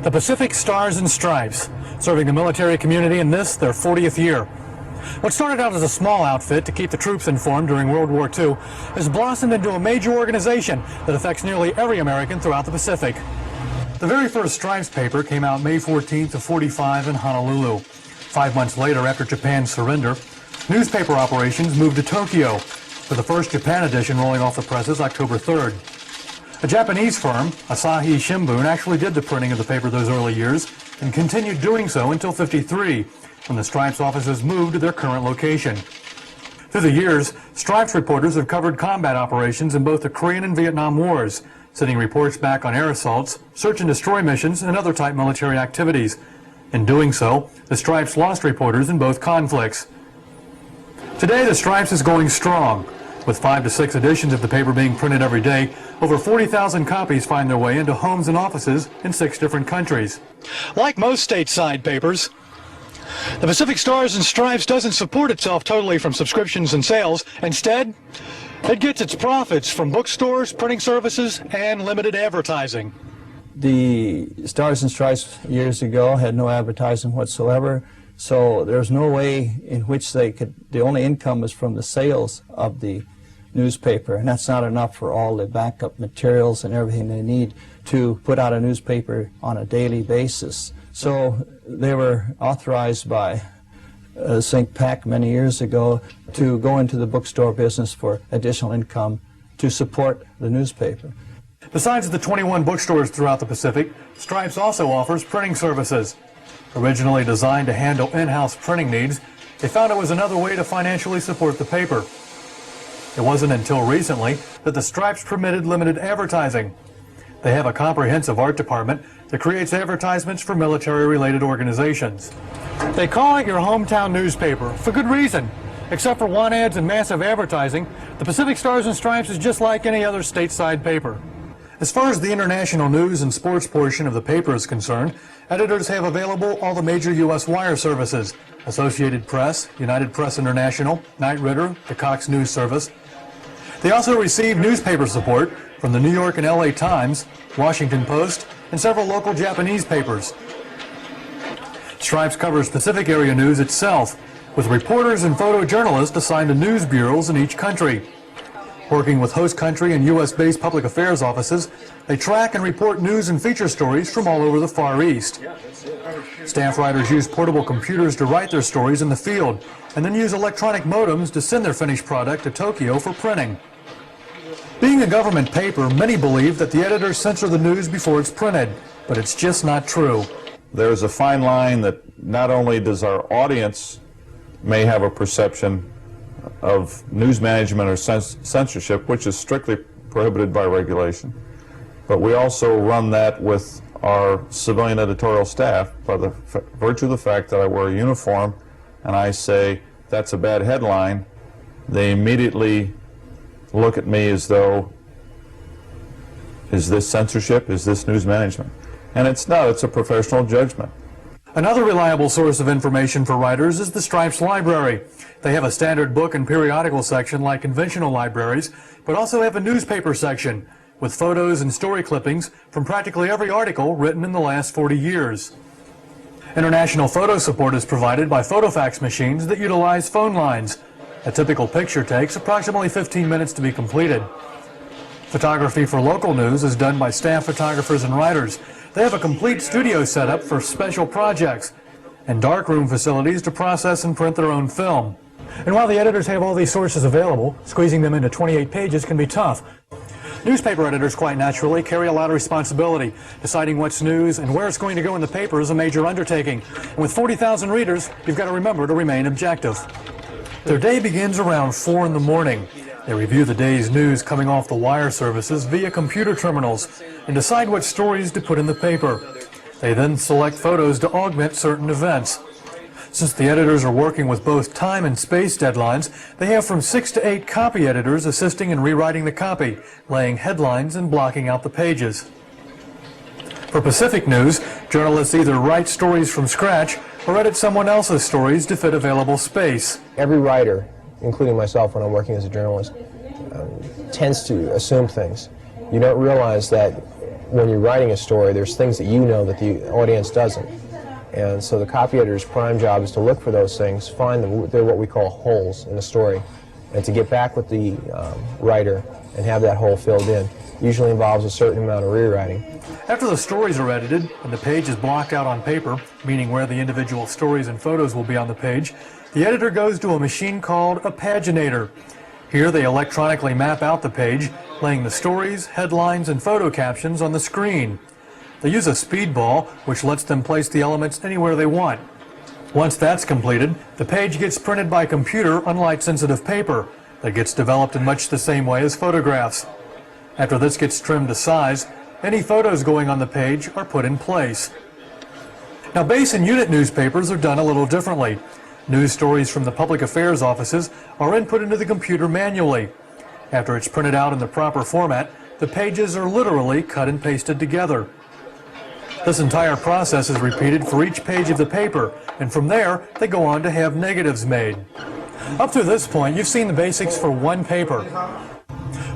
The Pacific Stars and Stripes, serving the military community in this, their 40th year. What started out as a small outfit to keep the troops informed during World War II has blossomed into a major organization that affects nearly every American throughout the Pacific. The very first Stripes paper came out May 14th of '45 in Honolulu. 5 months later, after Japan's surrender, newspaper operations moved to Tokyo, with the first Japan edition rolling off the presses October 3rd. A Japanese firm, Asahi Shimbun, actually did the printing of the paper those early years and continued doing so until '53, when the Stripes offices moved to their current location. Through the years, Stripes reporters have covered combat operations in both the Korean and Vietnam Wars, sending reports back on air assaults, search and destroy missions, and other type military activities. In doing so, the Stripes lost reporters in both conflicts. Today, the Stripes is going strong. With 5 to 6 editions of the paper being printed every day, over 40,000 copies find their way into homes and offices in 6 different countries. Like most stateside papers, the Pacific Stars and Stripes doesn't support itself totally from subscriptions and sales. Instead, it gets its profits from bookstores, printing services, and limited advertising. The Stars and Stripes years ago had no advertising whatsoever, so there's no way in which they could, the only income is from the sales of the newspaper, and that's not enough for all the backup materials and everything they need to put out a newspaper on a daily basis. So they were authorized by St. Pac many years ago to go into the bookstore business for additional income to support the newspaper. Besides the 21 bookstores throughout the Pacific, Stripes also offers printing services. Originally designed to handle in-house printing needs, they found it was another way to financially support the paper. It wasn't until recently that the Stripes permitted limited advertising. They have a comprehensive art department that creates advertisements for military-related organizations. They call it your hometown newspaper, for good reason. Except for want ads and massive advertising, the Pacific Stars and Stripes is just like any other stateside paper. As far as the international news and sports portion of the paper is concerned, editors have available all the major U.S. wire services: Associated Press, United Press International, Knight Ridder, the Cox News Service. They also receive newspaper support from the New York and LA Times, Washington Post, and several local Japanese papers. Stripes covers Pacific area news itself, with reporters and photojournalists assigned to news bureaus in each country. Working with host country and U.S.-based public affairs offices, they track and report news and feature stories from all over the Far East. Staff writers use portable computers to write their stories in the field, and then use electronic modems to send their finished product to Tokyo for printing. Being a government paper, many believe that the editors censor the news before it's printed, but it's just not true. There's a fine line that not only does our audience may have a perception of news management or censorship, which is strictly prohibited by regulation, but we also run that with our civilian editorial staff by the virtue of the fact that I wear a uniform and I say, that's a bad headline. They immediately look at me as though, is this censorship? Is this news management? And it's not, it's a professional judgment. Another reliable source of information for writers is the Stripes Library. They have a standard book and periodical section like conventional libraries, but also have a newspaper section with photos and story clippings from practically every article written in the last 40 years. International photo support is provided by photofax machines that utilize phone lines. A typical picture takes approximately 15 minutes to be completed. Photography for local news is done by staff photographers and writers. They have a complete studio setup for special projects and darkroom facilities to process and print their own film. And while the editors have all these sources available, squeezing them into 28 pages can be tough. Newspaper editors, quite naturally, carry a lot of responsibility. Deciding what's news and where it's going to go in the paper is a major undertaking. And with 40,000 readers, you've got to remember to remain objective. Their day begins around 4 in the morning. They review the day's news coming off the wire services via computer terminals and decide what stories to put in the paper. They then select photos to augment certain events. Since the editors are working with both time and space deadlines, they have from 6 to 8 copy editors assisting in rewriting the copy, laying headlines and blocking out the pages. For Pacific News, journalists either write stories from scratch or edit someone else's stories to fit available space. Every writer, including myself when I'm working as a journalist, tends to assume things. You don't realize that when you're writing a story, there's things that you know that the audience doesn't. And so the copy editor's prime job is to look for those things, find them, they're what we call holes in a story, and to get back with the writer and have that hole filled in. Usually involves a certain amount of rewriting. After the stories are edited and the page is blocked out on paper, meaning where the individual stories and photos will be on the page, the editor goes to a machine called a paginator. Here they electronically map out the page, laying the stories, headlines, and photo captions on the screen. They use a speedball, which lets them place the elements anywhere they want. Once that's completed, the page gets printed by computer on light-sensitive paper that gets developed in much the same way as photographs. After this gets trimmed to size, any photos going on the page are put in place. Now, base and unit newspapers are done a little differently. News stories from the public affairs offices are input into the computer manually. After it's printed out in the proper format, the pages are literally cut and pasted together. This entire process is repeated for each page of the paper, and from there, they go on to have negatives made. Up to this point, you've seen the basics for one paper.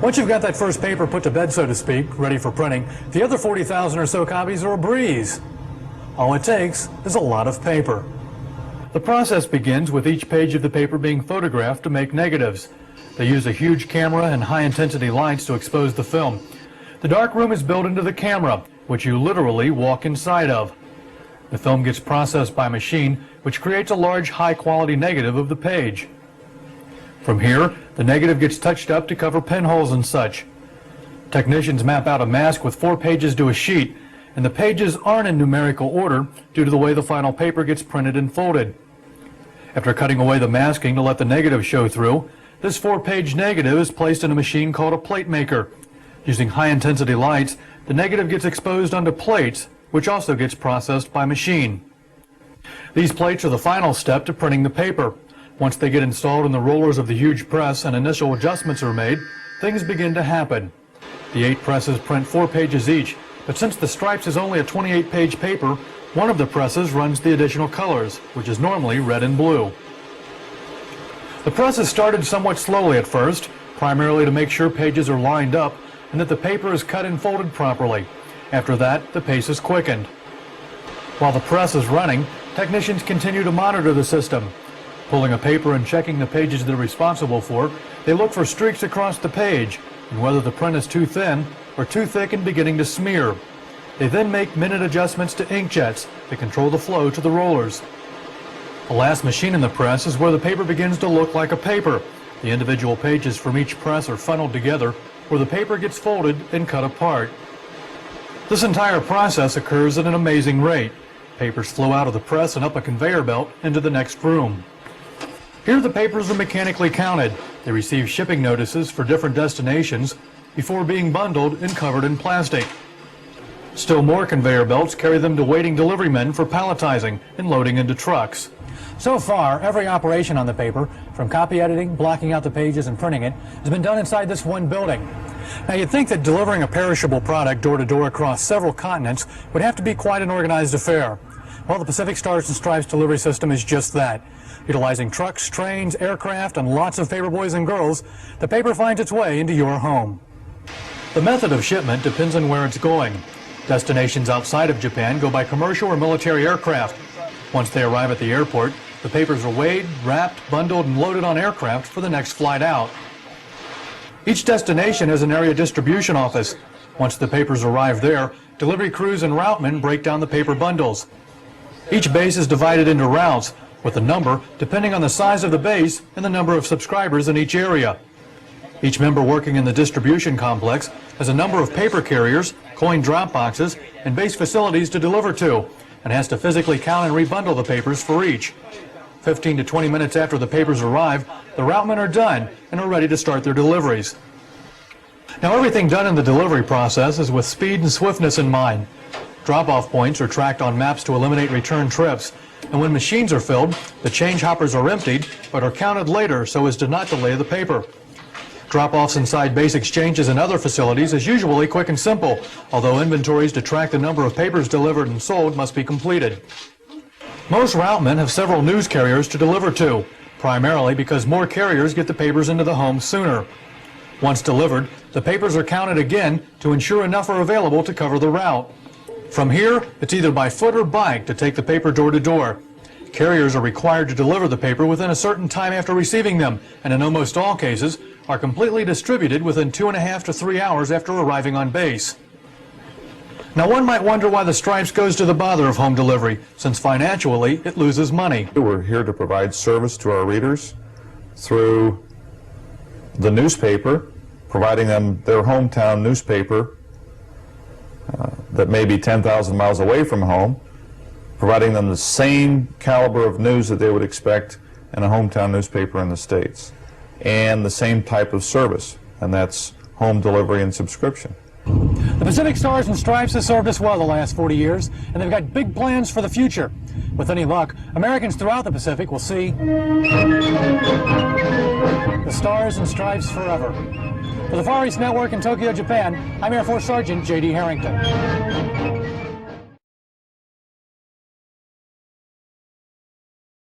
Once you've got that first paper put to bed, so to speak, ready for printing, the other 40,000 or so copies are a breeze. All it takes is a lot of paper. The process begins with each page of the paper being photographed to make negatives. They use a huge camera and high-intensity lights to expose the film. The dark room is built into the camera, which you literally walk inside of. The film gets processed by machine, which creates a large, high-quality negative of the page. From here, the negative gets touched up to cover pinholes and such. Technicians map out a mask with 4 pages to a sheet, and the pages aren't in numerical order due to the way the final paper gets printed and folded. After cutting away the masking to let the negative show through, this 4-page negative is placed in a machine called a plate maker. Using high-intensity lights, the negative gets exposed onto plates, which also gets processed by machine. These plates are the final step to printing the paper. Once they get installed in the rollers of the huge press and initial adjustments are made, things begin to happen. The 8 presses print 4 pages each, but since the stripes is only a 28-page paper, one of the presses runs the additional colors, which is normally red and blue. The presses started somewhat slowly at first, primarily to make sure pages are lined up and that the paper is cut and folded properly. After that, the pace is quickened. While the press is running, technicians continue to monitor the system. Pulling a paper and checking the pages they're responsible for, they look for streaks across the page and whether the print is too thin or too thick and beginning to smear. They then make minute adjustments to inkjets that control the flow to the rollers. The last machine in the press is where the paper begins to look like a paper. The individual pages from each press are funneled together where the paper gets folded and cut apart. This entire process occurs at an amazing rate. Papers flow out of the press and up a conveyor belt into the next room. Here the papers are mechanically counted. They receive shipping notices for different destinations before being bundled and covered in plastic. Still more conveyor belts carry them to waiting delivery men for palletizing and loading into trucks. So far, every operation on the paper, from copy editing, blocking out the pages, and printing it, has been done inside this one building. Now, you'd think that delivering a perishable product door-to-door across several continents would have to be quite an organized affair. Well, the Pacific Stars and Stripes delivery system is just that. Utilizing trucks, trains, aircraft, and lots of paper boys and girls, the paper finds its way into your home. The method of shipment depends on where it's going. Destinations outside of Japan go by commercial or military aircraft. Once they arrive at the airport, the papers are weighed, wrapped, bundled, and loaded on aircraft for the next flight out. Each destination has an area distribution office. Once the papers arrive there, delivery crews and routemen break down the paper bundles. Each base is divided into routes, with a number depending on the size of the base and the number of subscribers in each area. Each member working in the distribution complex has a number of paper carriers, coin drop boxes, and base facilities to deliver to, and has to physically count and rebundle the papers for each. 15 to 20 minutes after the papers arrive, the routemen are done and are ready to start their deliveries. Now, everything done in the delivery process is with speed and swiftness in mind. Drop-off points are tracked on maps to eliminate return trips, and when machines are filled, the change hoppers are emptied but are counted later so as to not delay the paper. Drop-offs inside base exchanges and other facilities is usually quick and simple, although inventories to track the number of papers delivered and sold must be completed. Most routemen have several news carriers to deliver to, primarily because more carriers get the papers into the home sooner. Once delivered, the papers are counted again to ensure enough are available to cover the route. From here, it's either by foot or bike to take the paper door to door. Carriers are required to deliver the paper within a certain time after receiving them, and in almost all cases, are completely distributed within 2.5 to 3 hours after arriving on base. Now, one might wonder why the Stripes goes to the bother of home delivery, since financially it loses money. We're here to provide service to our readers through the newspaper, providing them their hometown newspaper that may be 10,000 miles away from home, providing them the same caliber of news that they would expect in a hometown newspaper in the States, and the same type of service, and that's home delivery and subscription. The Pacific Stars and Stripes has served us well the last 40 years, and they've got big plans for the future. With any luck, Americans throughout the Pacific will see the Stars and Stripes forever. For the Far East Network in Tokyo, Japan, I'm Air Force Sergeant J.D. Harrington.